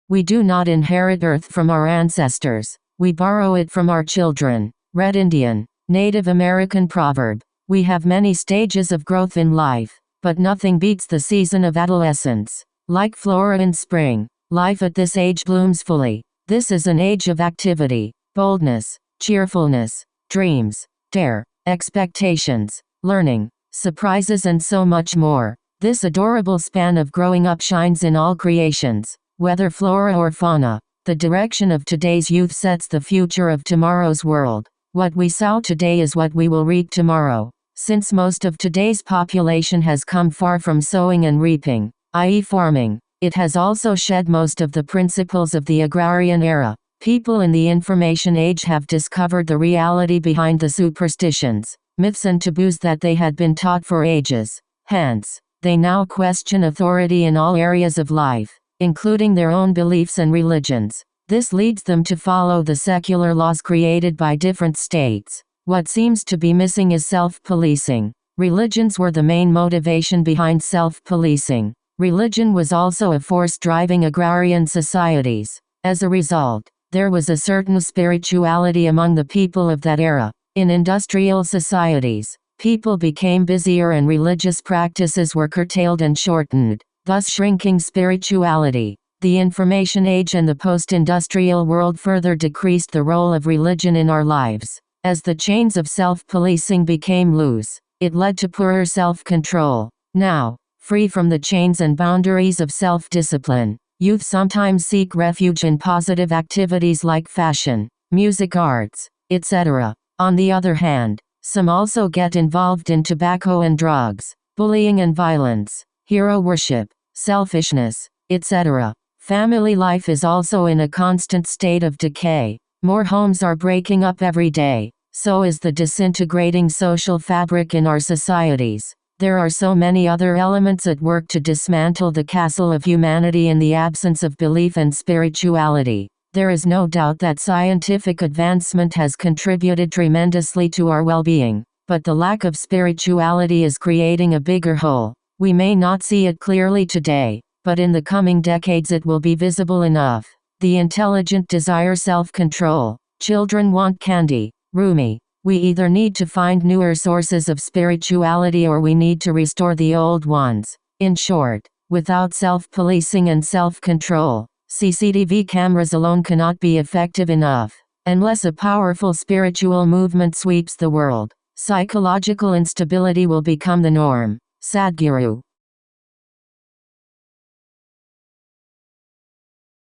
We do not inherit earth from our ancestors. We borrow it from our children. Red Indian, Native American proverb. We have many stages of growth in life, but nothing beats the season of adolescence. Like flora in spring, life at this age blooms fully. This is an age of activity, boldness, cheerfulness, dreams, dare, expectations, learning, surprises and so much more. This adorable span of growing up shines in all creations, whether flora or fauna. The direction of today's youth sets the future of tomorrow's world. What we sow today is what we will reap tomorrow. Since most of today's population has come far from sowing and reaping, i.e. farming, it has also shed most of the principles of the agrarian era. People in the information age have discovered the reality behind the superstitions, myths and taboos that they had been taught for ages. Hence, they now question authority in all areas of life, including their own beliefs and religions. This leads them to follow the secular laws created by different states. What seems to be missing is self-policing. Religions were the main motivation behind self-policing. Religion was also a force driving agrarian societies. As a result, there was a certain spirituality among the people of that era. In industrial societies, people became busier and religious practices were curtailed and shortened, thus shrinking spirituality. The information age and the post-industrial world further decreased the role of religion in our lives. As the chains of self-policing became loose, it led to poorer self-control. Now, free from the chains and boundaries of self-discipline, youth sometimes seek refuge in positive activities like fashion, music, arts, etc. On the other hand, some also get involved in tobacco and drugs, bullying and violence, hero worship, selfishness, etc. Family life is also in a constant state of decay. More homes are breaking up every day. So is the disintegrating social fabric in our societies. There are so many other elements at work to dismantle the castle of humanity in the absence of belief and spirituality. There is no doubt that scientific advancement has contributed tremendously to our well-being, but the lack of spirituality is creating a bigger hole. We may not see it clearly today, but in the coming decades it will be visible enough. The intelligent desire self-control. Children want candy. Rumi. We either need to find newer sources of spirituality or we need to restore the old ones. In short, without self-policing and self-control, CCTV cameras alone cannot be effective enough. Unless a powerful spiritual movement sweeps the world, psychological instability will become the norm. Sadhguru.